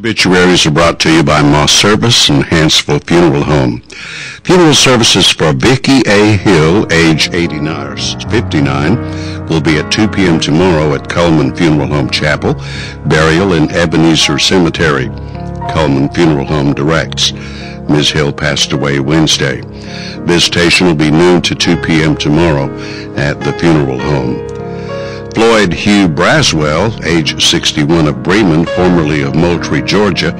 Obituaries are brought to you by Moss Service and Hansville Funeral Home. Funeral services for Vicki A. Hill, age 59, will be at 2 p.m. tomorrow at Coleman Funeral Home Chapel. Burial in Ebenezer Cemetery. Coleman Funeral Home directs. Ms. Hill passed away Wednesday. Visitation will be noon to 2 p.m. tomorrow at the funeral home. Floyd Hugh Braswell, age 61 of Bremen, formerly of Moultrie, Georgia,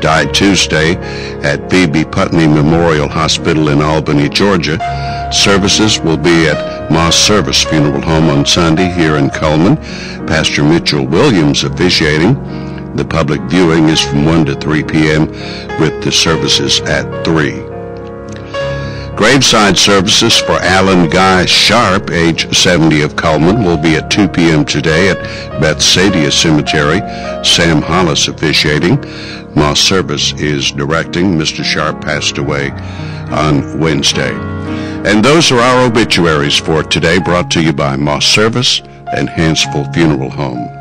died Tuesday at Phoebe Putney Memorial Hospital in Albany, Georgia. Services will be at Moss Service Funeral Home on Sunday here in Coleman. Pastor Mitchell Williams officiating. The public viewing is from 1 to 3 p.m. with the services at 3. Graveside services for Alan Guy Sharp, age 70 of Coleman, will be at 2 p.m. today at Bethsaida Cemetery. Sam Hollis officiating. Moss Service is directing. Mr. Sharp passed away on Wednesday. And those are our obituaries for today, brought to you by Moss Service and Hansville Funeral Home.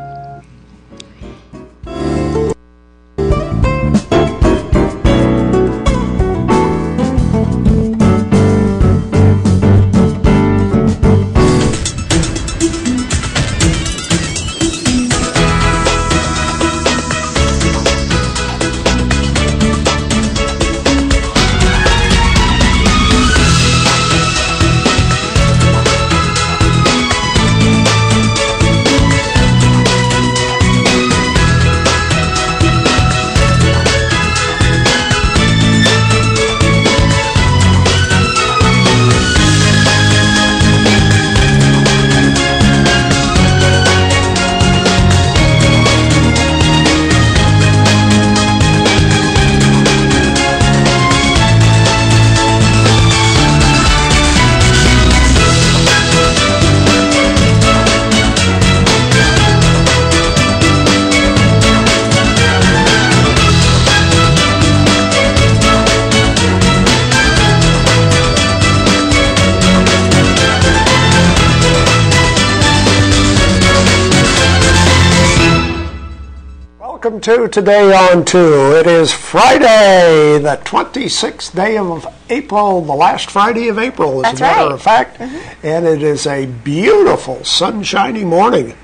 Welcome to Today on 2. It is Friday, the 26th day of April, the last Friday of April, as a matter of fact. And it is a beautiful, sunshiny morning.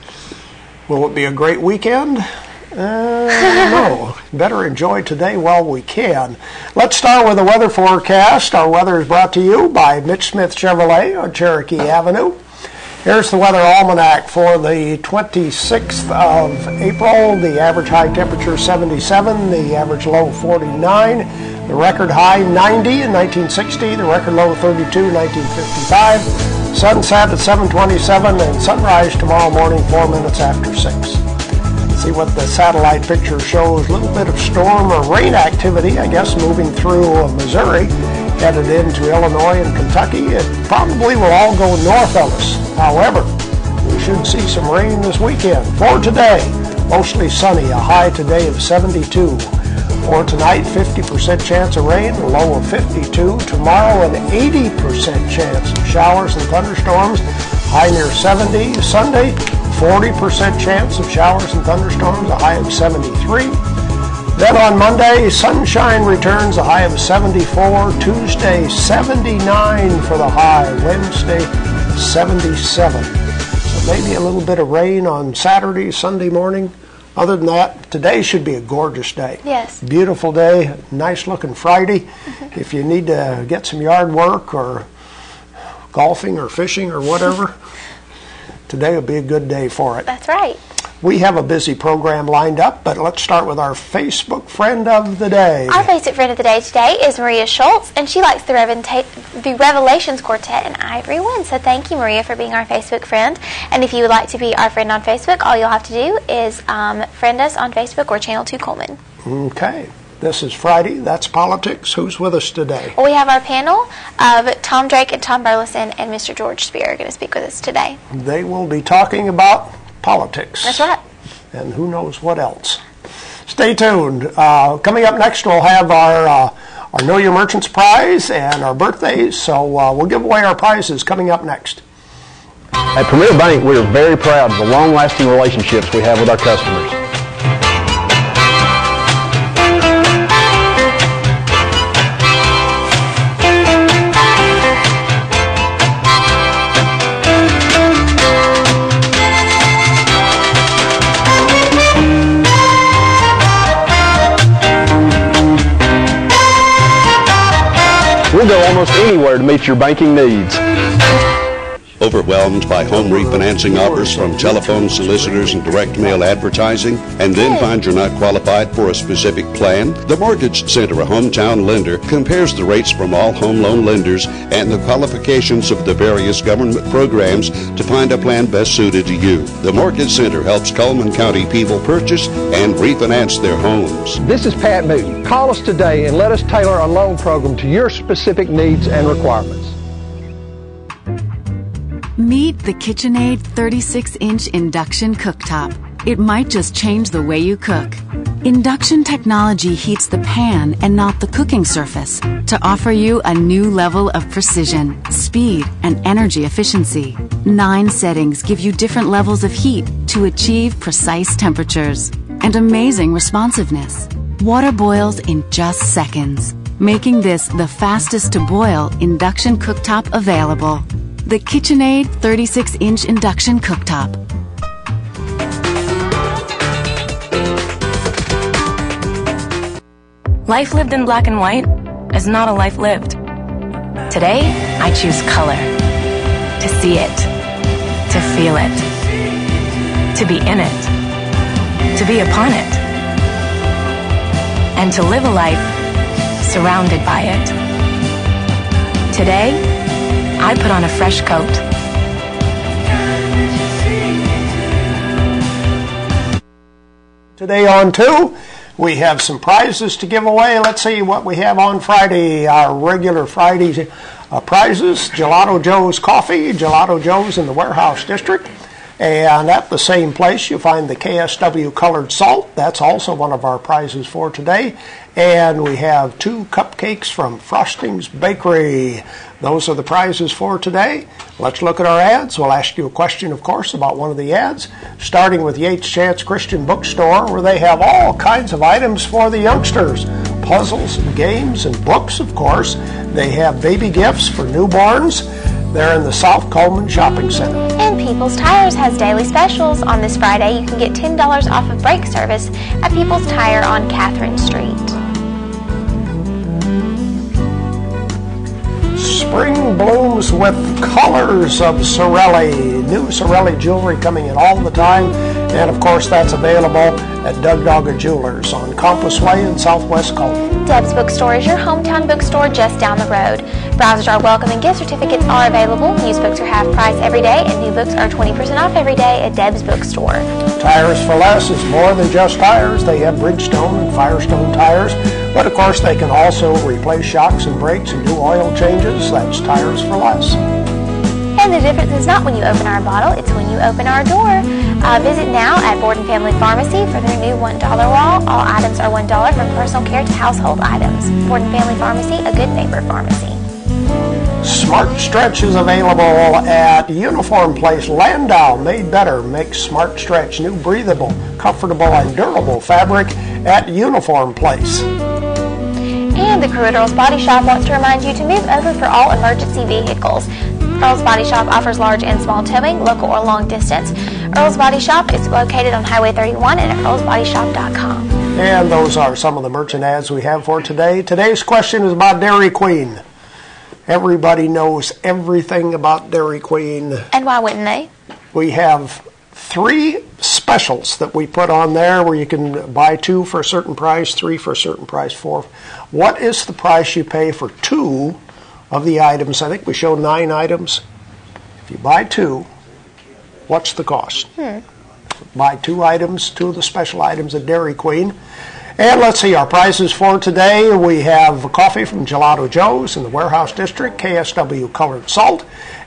Will it be a great weekend? No. Better enjoy today while we can. Let's start with the weather forecast. Our weather is brought to you by Mitch Smith Chevrolet on Cherokee Avenue. Here's the weather almanac for the 26th of April. The average high temperature 77, the average low 49, the record high 90 in 1960, the record low 32 in 1955. Sunset at 7:27 and sunrise tomorrow morning 4 minutes after 6. See what the satellite picture shows. A little bit of storm or rain activity, I guess, moving through Missouri, headed into Illinois and Kentucky. It probably will all go north of us. However, we should see some rain this weekend. For today, mostly sunny, a high today of 72. For tonight, 50% chance of rain, a low of 52. Tomorrow, an 80% chance of showers and thunderstorms, high near 70. Sunday, 40% chance of showers and thunderstorms, a high of 73. Then on Monday, sunshine returns, a high of 74. Tuesday, 79 for the high. Wednesday, 77. So maybe a little bit of rain on Saturday, Sunday morning. Other than that, today should be a gorgeous day. Yes. Beautiful day, nice looking Friday. If you need to get some yard work or golfing or fishing or whatever, today will be a good day for it. That's right. We have a busy program lined up, but let's start with our Facebook friend of the day. Our Facebook friend of the day today is Maria Schultz, and she likes the Revelations Quartet and Ivory Wind. So thank you, Maria, for being our Facebook friend. And if you would like to be our friend on Facebook, all you'll have to do is friend us on Facebook or Channel 2 Coleman. Okay. This is Friday. That's politics. Who's with us today? Well, we have our panel of Tom Drake and Tom Burleson and Mr. George Spear are going to speak with us today. They will be talking about politics. That's right. And who knows what else. Stay tuned. Coming up next, we'll have our Know Your Merchants prize and our birthdays. So we'll give away our prizes coming up next. At Premier Bank, we are very proud of the long-lasting relationships we have with our customers. we'll go almost anywhere to meet your banking needs. Overwhelmed by home refinancing offers from telephone solicitors and direct mail advertising, and then find you're not qualified for a specific plan? The Mortgage Center, a hometown lender, compares the rates from all home loan lenders and the qualifications of the various government programs to find a plan best suited to you. The Mortgage Center helps Cullman County people purchase and refinance their homes. This is Pat Newton. Call us today and let us tailor a loan program to your specific needs and requirements. Meet the KitchenAid 36-inch induction cooktop. It might just change the way you cook. Induction technology heats the pan and not the cooking surface to offer you a new level of precision, speed, and energy efficiency. 9 settings give you different levels of heat to achieve precise temperatures and amazing responsiveness. Water boils in just seconds, making this the fastest to boil induction cooktop available. The KitchenAid 36-inch induction cooktop. Life lived in black and white is not a life lived. Today, I choose color. To see it. To feel it. To be in it. To be upon it. And to live a life surrounded by it. Today, I put on a fresh coat. Today on 2, we have some prizes to give away. Let's see what we have on Friday. Our regular Friday prizes: Gelato Joe's Coffee, Gelato Joe's in the Warehouse District. And at the same place, you'll find the KSW Colored Salt. That's also one of our prizes for today. And we have 2 cupcakes from Frosting's Bakery. Those are the prizes for today. Let's look at our ads. We'll ask you a question, of course, about one of the ads, starting with Yates Chance Christian Bookstore, where they have all kinds of items for the youngsters. Puzzles and games and books, of course. They have baby gifts for newborns. They're in the South Cullman Shopping Center. And People's Tires has daily specials. On this Friday, you can get $10 off of brake service at People's Tire on Catherine Street. Spring blooms with colors of Sorelli. New Sorelli jewelry coming in all the time. And, of course, that's available at Doug Dogga Jewelers on Compass Way in Southwest Cullman. Deb's Bookstore is your hometown bookstore just down the road. Browsers are welcome and gift certificates are available. Used books are half price every day, and new books are 20% off every day at Deb's Bookstore. Tires for Less is more than just tires. They have Bridgestone and Firestone tires, but of course they can also replace shocks and brakes and do oil changes. That's Tires for Less. And the difference is not when you open our bottle, it's when you open our door. Visit now at Borden Family Pharmacy for their new $1 wall. All items are $1 from personal care to household items. Borden Family Pharmacy, a good neighbor pharmacy. Smart Stretch is available at Uniform Place. Landau, made better, makes Smart Stretch new breathable, comfortable, and durable fabric at Uniform Place. And the crew at Earl's Body Shop wants to remind you to move over for all emergency vehicles. Earl's Body Shop offers large and small towing, local or long distance. Earl's Body Shop is located on Highway 31 and at earlsbodyshop.com. And those are some of the merchant ads we have for today. Today's question is about Dairy Queen. Everybody knows everything about Dairy Queen. And why wouldn't they? We have 3 specials that we put on there where you can buy 2 for a certain price, 3 for a certain price, 4. What is the price you pay for 2 of the items? I think we show 9 items. If you buy 2, what's the cost? Buy 2 items, 2 of the special items at Dairy Queen. And let's see, our prizes for today. We have coffee from Gelato Joe's in the Warehouse District, KSW Colored Salt,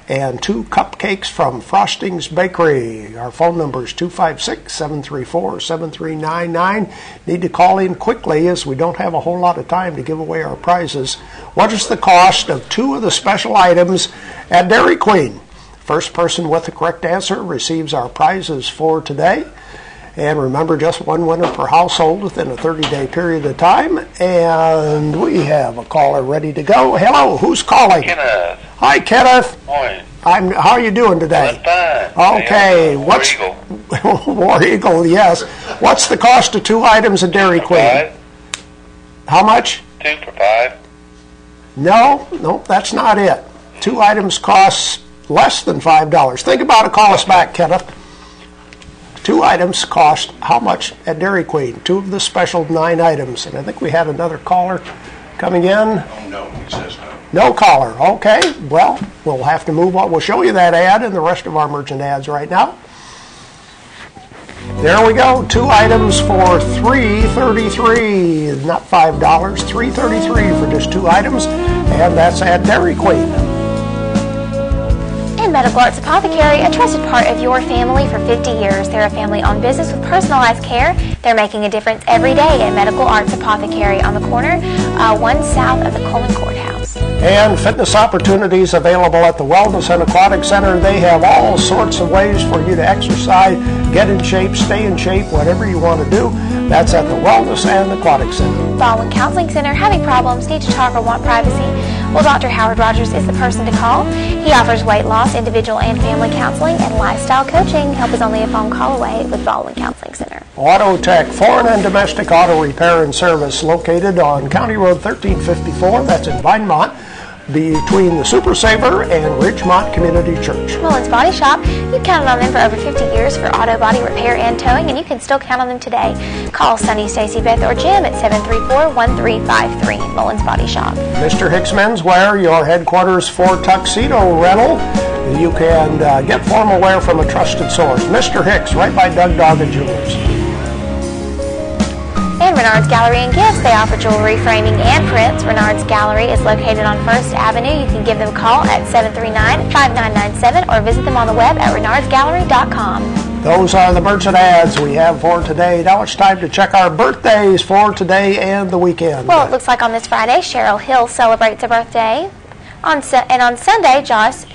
and 2 cupcakes from Frosting's Bakery. Our phone number is 256-734-7399. Need to call in quickly as we don't have a whole lot of time to give away our prizes. What is the cost of 2 of the special items at Dairy Queen? First person with the correct answer receives our prizes for today. And remember, just 1 winner per household within a 30-day period of time. And we have a caller ready to go. Hello, who's calling? Kenneth. Hi, Kenneth. Morning. How are you doing today? I'm fine. Okay. War Eagle. War Eagle, yes. What's the cost of 2 items at Dairy Queen? 5. How much? 2 for $5. No, that's not it. 2 items cost less than $5. Think about it. Call us back, Kenneth. 2 items cost how much at Dairy Queen? 2 of the special 9 items. And I think we had another caller coming in. Oh, no, he says no. No caller. Okay. Well, we'll have to move on. We'll show you that ad and the rest of our merchant ads right now. There we go. 2 items for $3.33. Not $5. $3.33 for just 2 items. And that's at Dairy Queen. And Medical Arts Apothecary, a trusted part of your family for 50 years. They're a family-owned business with personalized care. They're making a difference every day at Medical Arts Apothecary on the corner, 1 south of the Coleman Courthouse. And fitness opportunities available at the Wellness and Aquatic Center. They have all sorts of ways for you to exercise, get in shape, stay in shape, whatever you want to do. That's at the Wellness and Aquatic Center. Baldwin Counseling Center, having problems, need to talk or want privacy? Well, Dr. Howard Rogers is the person to call. He offers weight loss, individual and family counseling, and lifestyle coaching. Help is only a phone call away with Baldwin Counseling Center. Auto Tech, foreign and domestic auto repair and service, located on County Road 1354. That's in Vinemont, between the Super Saver and Ridgemont Community Church. Mullins Body Shop, you've counted on them for over 50 years for auto body repair and towing, and you can still count on them today. Call Sunny, Stacy, Beth, or Jim at 734-1353. Mullins Body Shop. Mr. Hicks Menswear, your headquarters for tuxedo rental. You can get formal wear from a trusted source. Mr. Hicks, right by Doug Doggett Jewelers. And Renard's Gallery and Gifts. They offer jewelry, framing, and prints. Renard's Gallery is located on 1st Avenue. You can give them a call at 739-5997 or visit them on the web at renardsgallery.com. Those are the merchant ads we have for today. Now it's time to check our birthdays for today and the weekend. Well, it looks like on this Friday, Cheryl Hill celebrates a birthday. On Sunday, Josh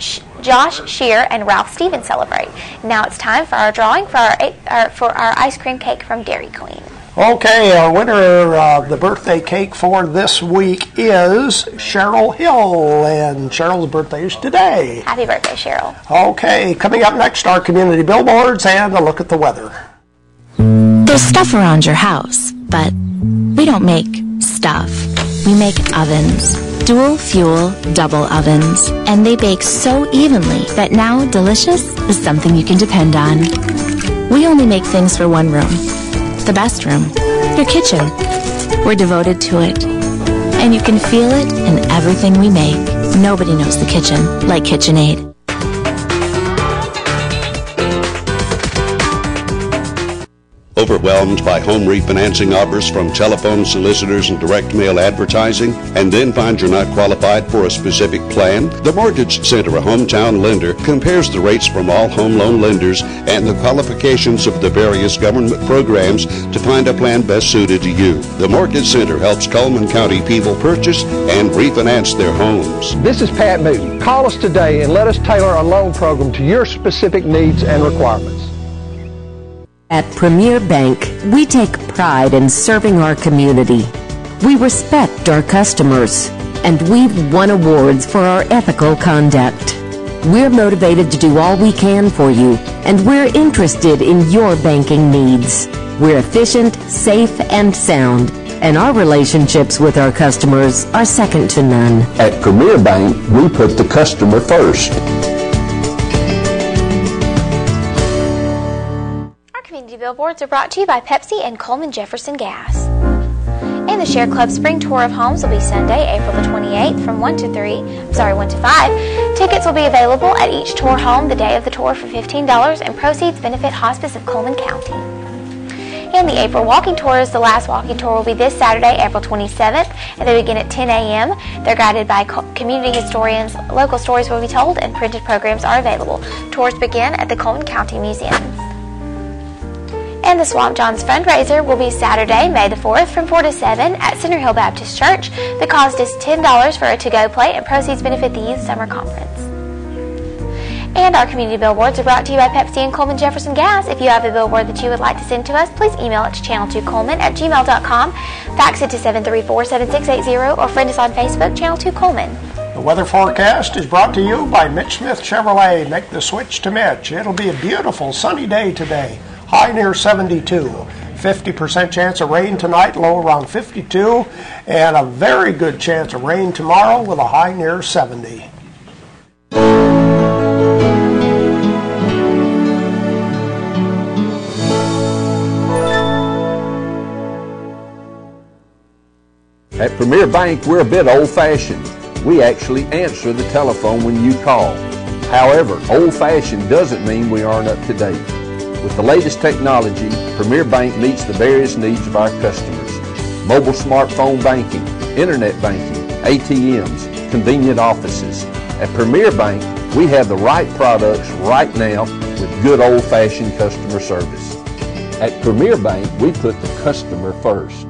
Shear and Ralph Stevens celebrate. Now it's time for our drawing for our ice cream cake from Dairy Queen. Okay, our winner of the birthday cake for this week is Cheryl Hill, and Cheryl's birthday is today. Happy birthday, Cheryl. Okay, coming up next, our community billboards and a look at the weather. There's stuff around your house, but we don't make stuff. We make ovens. Dual fuel, double ovens. And they bake so evenly that now delicious is something you can depend on. We only make things for one room. The best room, your kitchen. We're devoted to it. And you can feel it in everything we make. Nobody knows the kitchen like KitchenAid. Overwhelmed by home refinancing offers from telephone solicitors and direct mail advertising, and then find you're not qualified for a specific plan? The Mortgage Center, a hometown lender, compares the rates from all home loan lenders and the qualifications of the various government programs to find a plan best suited to you. The Mortgage Center helps Coleman County people purchase and refinance their homes. This is Pat Newton. Call us today and let us tailor a loan program to your specific needs and requirements. At Premier Bank, we take pride in serving our community. We respect our customers, and we've won awards for our ethical conduct. We're motivated to do all we can for you, and we're interested in your banking needs. We're efficient, safe, and sound, and our relationships with our customers are second to none. At Premier Bank, we put the customer first. Billboards are brought to you by Pepsi and Coleman Jefferson Gas. And the Share Club Spring Tour of Homes will be Sunday, April the 28th from 1 to 5. Tickets will be available at each tour home the day of the tour for $15, and proceeds benefit Hospice of Coleman County. And the April Walking Tour is the last walking tour will be this Saturday, April 27th, and they begin at 10 a.m. They're guided by community historians, local stories will be told, and printed programs are available. Tours begin at the Coleman County Museum. And the Swamp Johns fundraiser will be Saturday, May the 4th from 4 to 7 at Center Hill Baptist Church. The cost is $10 for a to-go plate, and proceeds benefit the Youth Summer Conference. And our community billboards are brought to you by Pepsi and Coleman Jefferson Gas. If you have a billboard that you would like to send to us, please email it to channel2coleman@gmail.com, fax it to 734-7680, or friend us on Facebook, Channel 2 Coleman. The weather forecast is brought to you by Mitch Smith Chevrolet. Make the switch to Mitch. It'll be a beautiful sunny day today. High near 72. 50% chance of rain tonight, low around 52, and a very good chance of rain tomorrow with a high near 70. At Premier Bank, we're a bit old-fashioned. We actually answer the telephone when you call. However, old-fashioned doesn't mean we aren't up to date. With the latest technology, Premier Bank meets the various needs of our customers. Mobile smartphone banking, internet banking, ATMs, convenient offices. At Premier Bank, we have the right products right now with good old-fashioned customer service. At Premier Bank, we put the customer first.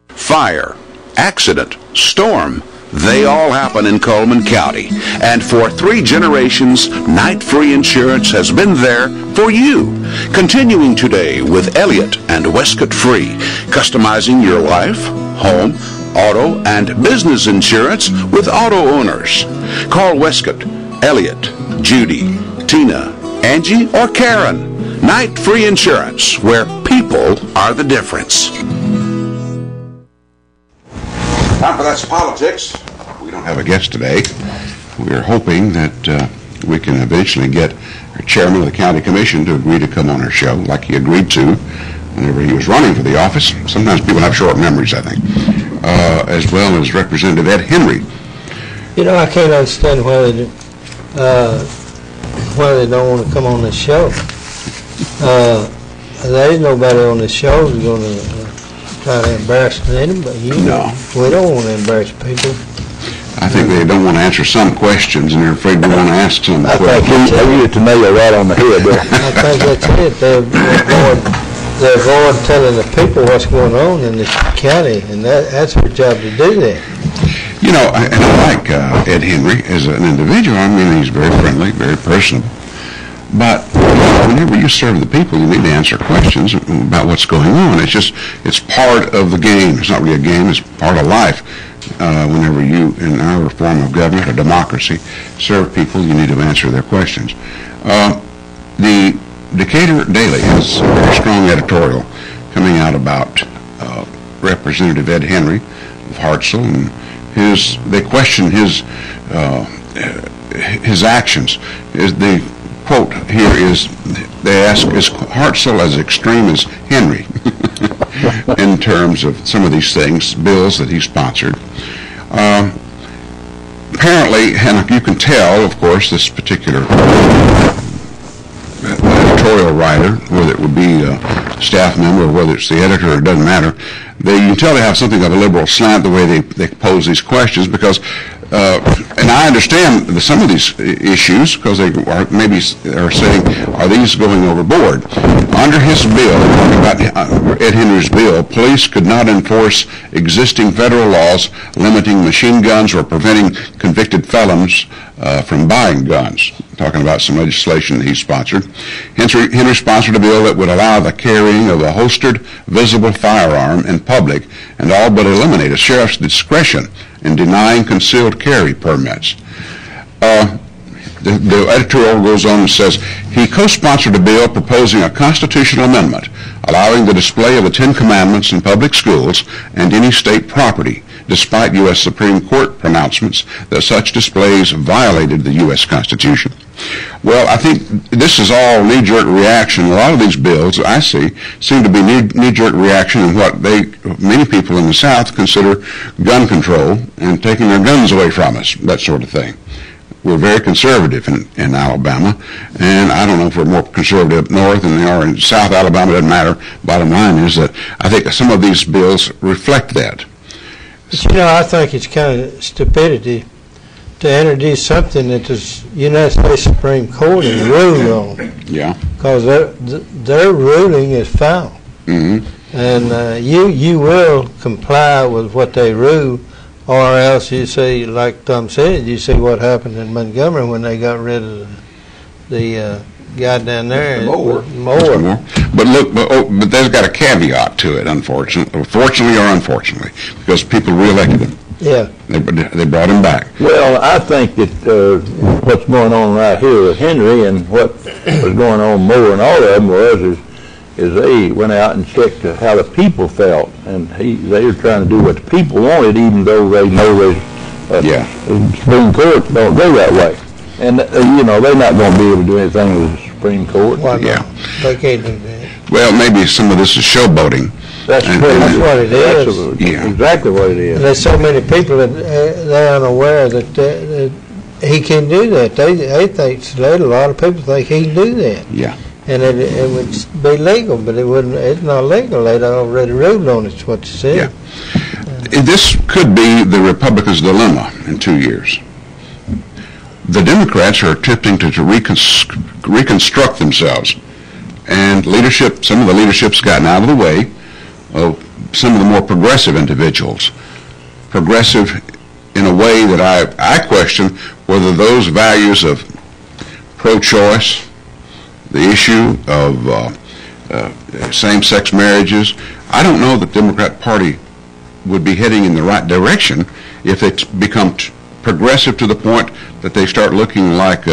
Fire, accident, storm, they all happen in Cullman County. And for 3 generations, Night Free Insurance has been there for you. Continuing today with Elliott and Westcott Free, customizing your life, home, auto, and business insurance with auto owners. Call Westcott, Elliott, Judy, Tina, Angie, or Karen. Night Free Insurance, where people are the difference. Time for That's Politics. We don't have a guest today. We're hoping that we can eventually get our chairman of the county commission to agree to come on our show, like he agreed to whenever he was running for the office. Sometimes people have short memories, I think. As well as Representative Ed Henry. You know, I can't understand why they don't want to come on this show. There ain't nobody on this show who's going to try to embarrass anybody. We don't want to embarrass people. I think they don't want to answer some questions, and they're afraid we want to ask some questions. I think you hit the nail right on the head there. I think that's it. They avoid telling the people what's going on in the county, and that's their job to do that. You know, and I like Ed Henry as an individual. I mean, he's very friendly, very personable. But whenever you serve the people, you need to answer questions about what's going on. It's part of the game. It's not really a game. It's part of life. Whenever you, in our form of government or democracy, serve people, you need to answer their questions. The Decatur Daily has a very strong editorial coming out about Representative Ed Henry of Hartselle, and they question his actions. The quote here is, they ask, is Hartselle as extreme as Henry in terms of some of these things, bills that he sponsored? Apparently, and you can tell, of course, this particular editorial writer, whether it would be a staff member or whether it's the editor, it doesn't matter, you can tell they have something of a liberal slant the way they pose these questions, because and I understand some of these issues, because they maybe are saying, are these going overboard? Under his bill, talking about Ed Henry's bill, police could not enforce existing federal laws limiting machine guns or preventing convicted felons from buying guns. Talking about some legislation that he sponsored. Henry sponsored a bill that would allow the carrying of a holstered, visible firearm in public and all but eliminate a sheriff's discretion in denying concealed carry permits. The editorial goes on and says, he co-sponsored a bill proposing a constitutional amendment allowing the display of the Ten Commandments in public schools and any state property, despite U.S. Supreme Court pronouncements that such displays violated the U.S. Constitution. Well, I think this is all knee-jerk reaction. A lot of these bills I see seem to be knee-jerk reaction in what many people in the South consider gun control and taking their guns away from us, that sort of thing. We're very conservative in Alabama, and I don't know if we're more conservative up north than they are in South Alabama. It doesn't matter. Bottom line is that I think some of these bills reflect that. But, you know, I think it's kind of stupidity to introduce something that the United States Supreme Court has ruled on. Yeah. Because their ruling is final. Mm-hmm. And you will comply with what they rule, or else you see, like Tom said, you see what happened in Montgomery when they got rid of the guy down there. The mower. But look, but there's got a caveat to it, fortunately or unfortunately, because people reelected him. Yeah. They brought him back. Well, I think that what's going on right here with Henry and what was going on more and all of them is is they went out and checked how the people felt, and they were trying to do what the people wanted, even though they know the Supreme Court don't go that way. And they're not going to be able to do anything with the Supreme Court. Why not? They can't do that. Well, maybe some of this is showboating. That's what it is. Exactly what it is. There's so many people that they're unaware that he can do that. They think a lot of people think he can do that. Yeah. And it would be legal, but it wouldn't. It's not legal. They'd already ruled on it. What you said. Yeah. This could be the Republicans' dilemma in 2 years. The Democrats are attempting to reconstruct themselves, and some of the leadership's gotten out of the way of some of the more progressive individuals. Progressive in a way that I question whether those values of pro-choice, the issue of same-sex marriages, I don't know that the Democrat Party would be heading in the right direction if they become progressive to the point that they start looking like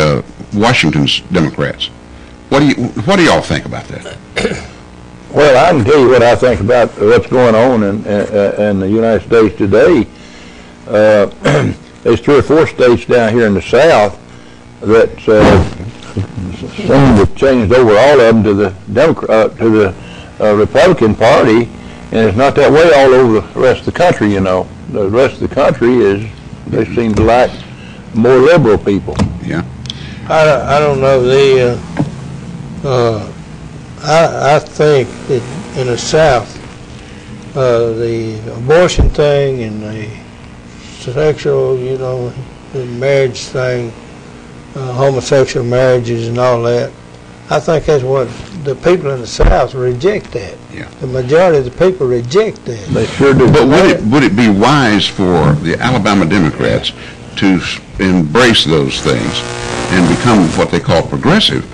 Washington's Democrats. What do y'all think about that? Well, I can tell you what I think about what's going on in the United States today. There's 3 or 4 states down here in the South that some have changed over all of them to the Republican Party, and it's not that way all over the rest of the country. The rest of the country they seem to like more liberal people. Yeah. I don't know. I think that in the South, the abortion thing and the sexual, the marriage thing, homosexual marriages and all that, I think that's what the people in the South reject that. Yeah. The majority of the people reject that. They sure do. But would it be wise for the Alabama Democrats to embrace those things and become what they call progressive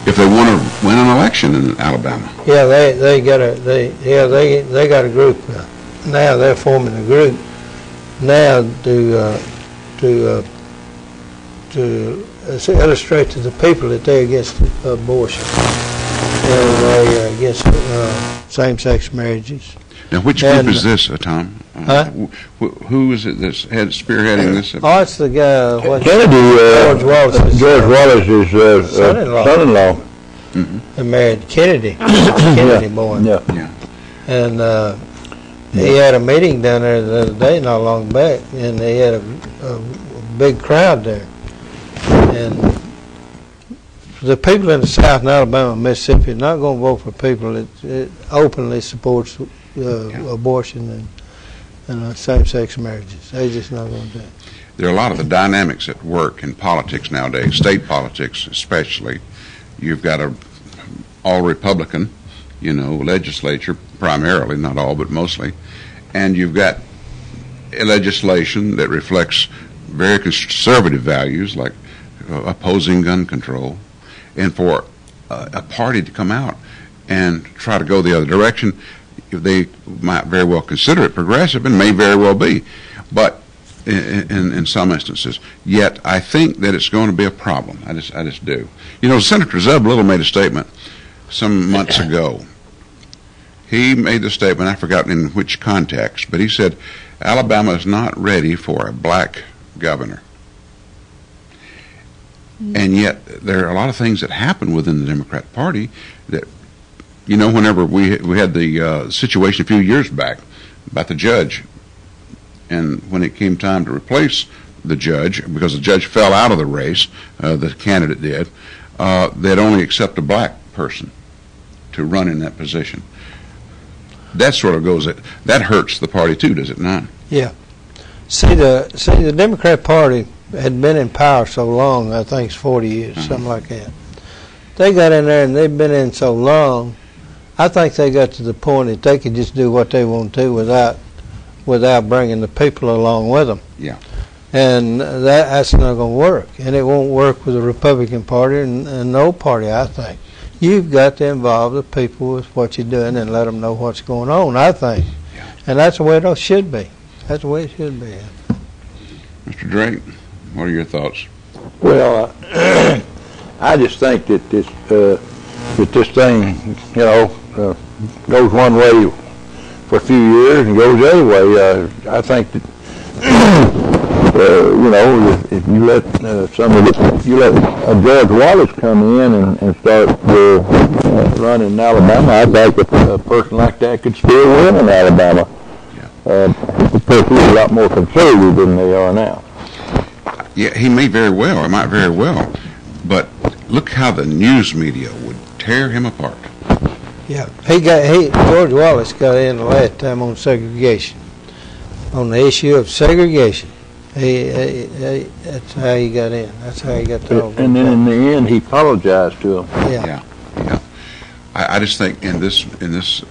if they want to win an election in Alabama? Yeah, they got a group now. They're forming a group now to illustrate to the people that they're against abortion and they're against same-sex marriages. Now, which group is this, Tom? Who is it that's spearheading this? Oh, it's the guy. Kennedy. George Wallace. George Wallace's son-in-law. Mm-hmm. They married Kennedy. Kennedy boy. Yeah. And he had a meeting down there the other day, not long back, and they had a big crowd there. And the people in the South, in Alabama, Mississippi, are not going to vote for people that openly supports abortion and same-sex marriages. They're just not going to do it. There are a lot of the dynamics at work in politics nowadays, state politics especially. You've got a all-Republican, legislature primarily, not all, but mostly. And you've got a legislation that reflects very conservative values like opposing gun control. And for a party to come out and try to go the other direction, they might very well consider it progressive and may very well be, but in some instances. Yet I think that it's going to be a problem. I just do. Senator Zeb Little made a statement some months ago. He made the statement, I forgot in which context, but he said Alabama is not ready for a black governor. And yet there are a lot of things that happen within the Democrat Party that, whenever we had the situation a few years back about the judge, and when it came time to replace the judge, because the judge fell out of the race, the candidate did, they'd only accept a black person to run in that position. That sort of that hurts the party too, does it not? Yeah. See, the Democrat Party had been in power so long, I think it's 40 years, something like that. They got in there and they've been in so long, I think they got to the point that they could just do what they want to without bringing the people along with them. Yeah. And that's not going to work. And it won't work with the Republican Party and no party, I think. You've got to involve the people with what you're doing and let them know what's going on, I think. Yeah. And that's the way it should be. That's the way it should be. Mr. Drake, what are your thoughts? Well, I just think that this thing, goes one way for a few years and goes the other way. I think that if you let George Wallace come in and start running in Alabama, I think a person like that could still win in Alabama. Because he's a lot more conservative than they are now. Yeah, he might very well, but look how the news media would tear him apart. Yeah, George Wallace got in the last time on segregation, on the issue of segregation. That's how he got in. That's how he got the whole. And then in the end, he apologized to him. Yeah. I just think in this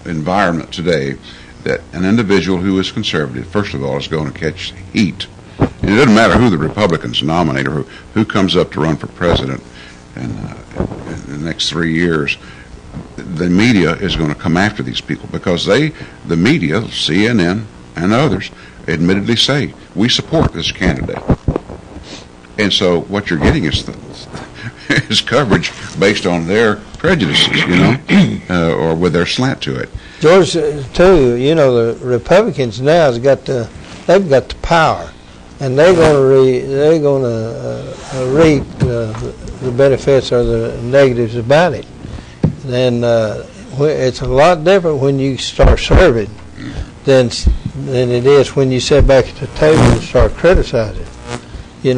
environment today, that an individual who is conservative, first of all, is going to catch heat. And it doesn't matter who the Republicans nominate or who comes up to run for president in the next 3 years. The media is going to come after these people because the media, CNN and others, admittedly say, we support this candidate. And so what you're getting is coverage based on their prejudices, or with their slant to it. George, too, the Republicans now they've got the power, and they're going to reap the benefits or the negatives about it. Then it's a lot different when you start serving than it is when you sit back at the table and start criticizing. In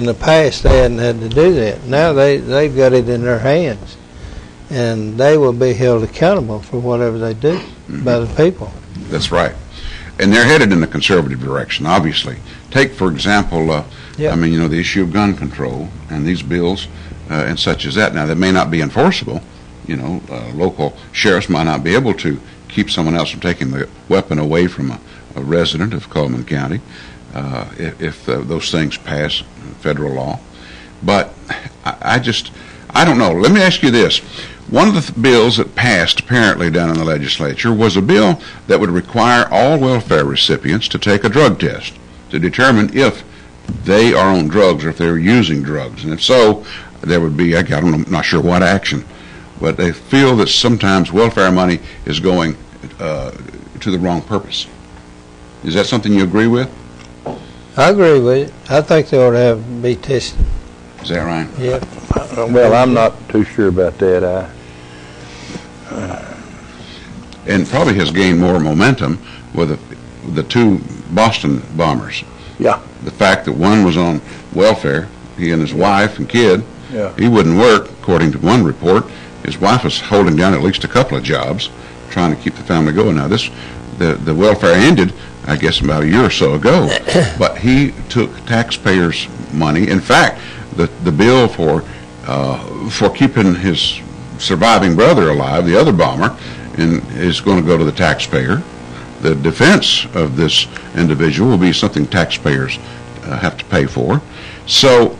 the past they hadn't had to do that. Now they've got it in their hands, and they will be held accountable for whatever they do by the people. That's right. And they're headed in the conservative direction, obviously. Take, for example, the issue of gun control and these bills and such as that. Now, they may not be enforceable. Local sheriffs might not be able to keep someone else from taking the weapon away from a resident of Coleman County if those things pass federal law. But I don't know. Let me ask you this. One of the bills that passed apparently down in the legislature was a bill that would require all welfare recipients to take a drug test to determine if they are on drugs or if they're using drugs. And if so, there would be, I'm not sure what action, but they feel that sometimes welfare money is going to the wrong purpose. Is that something you agree with? I agree with it. I think they ought to be tested. Is that right? Yeah. Well, I'm not too sure about that. And probably has gained more momentum with the two Boston bombers. Yeah. The fact that one was on welfare, he and his wife and kid, he wouldn't work, according to one report. His wife was holding down at least a couple of jobs, trying to keep the family going. Now, the welfare ended, I guess, about a year or so ago, but he took taxpayers' money. In fact, the bill for keeping his surviving brother alive, the other bomber, is going to go to the taxpayer. The defense of this individual will be something taxpayers have to pay for. So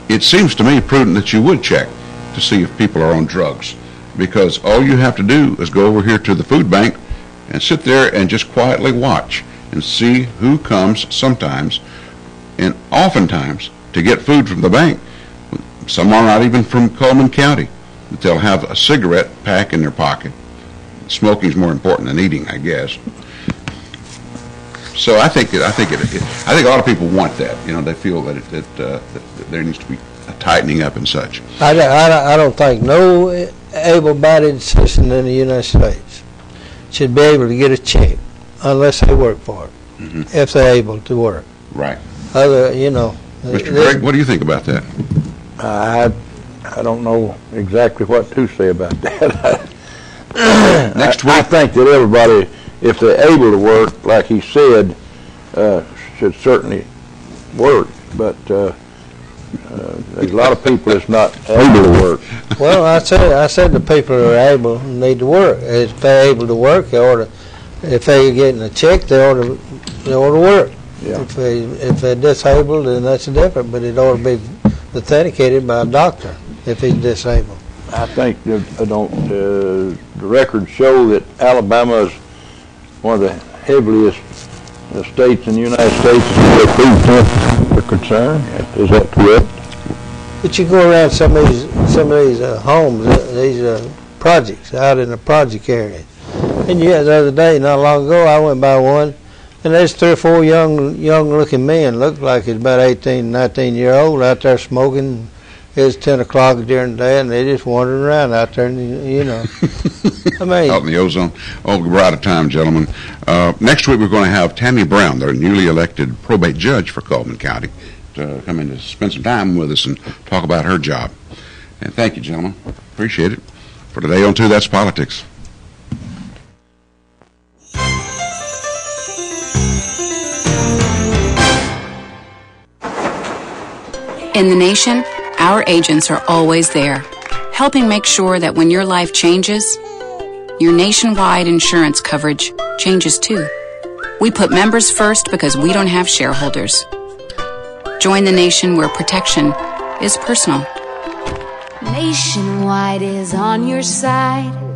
it seems to me prudent that you would check to see if people are on drugs, because all you have to do is go over here to the food bank and sit there and just quietly watch and see who comes sometimes and oftentimes to get food from the bank. Some are not even from Coleman County, but they'll have a cigarette pack in their pocket. Smoking's more important than eating, I guess. So I think a lot of people want that. They feel that that there needs to be a tightening up and such. I don't think no able-bodied citizen in the United States should be able to get a check unless they work for it. Mm-hmm. If they're able to work. Right. Mr. Gregg, what do you think about that? I don't know exactly what to say about that. Next week, I think that everybody, if they're able to work, like he said, should certainly work. But there's a lot of people that's not able to work. Well, I said the people who are able need to work. If they're able to work, if they're getting a check, they ought to work. Yeah. If they're disabled, then that's different. But it ought to be authenticated by a doctor if he's disabled. I think the records show that Alabama is one of the heaviest states in the United States as far as food stamps are concerned. Is that correct? But you go around some of these homes, these projects, out in the project area. And yeah, the other day, not long ago, I went by one, and there's 3 or 4 young-looking men, looked like it's about 18, 19-year-old, out there smoking. It's 10 o'clock during the day, and they just wandering around out there, and, you know. I mean, out in the ozone. Oh, we're out of time, gentlemen. Next week we're going to have Tammy Brown, their newly elected probate judge for Coleman County, to come in to spend some time with us and talk about her job. And thank you, gentlemen. Appreciate it. For today on 2, That's Politics. In the nation, our agents are always there, helping make sure that when your life changes, your nationwide insurance coverage changes too. We put members first because we don't have shareholders. Join the nation where protection is personal. Nationwide is on your side.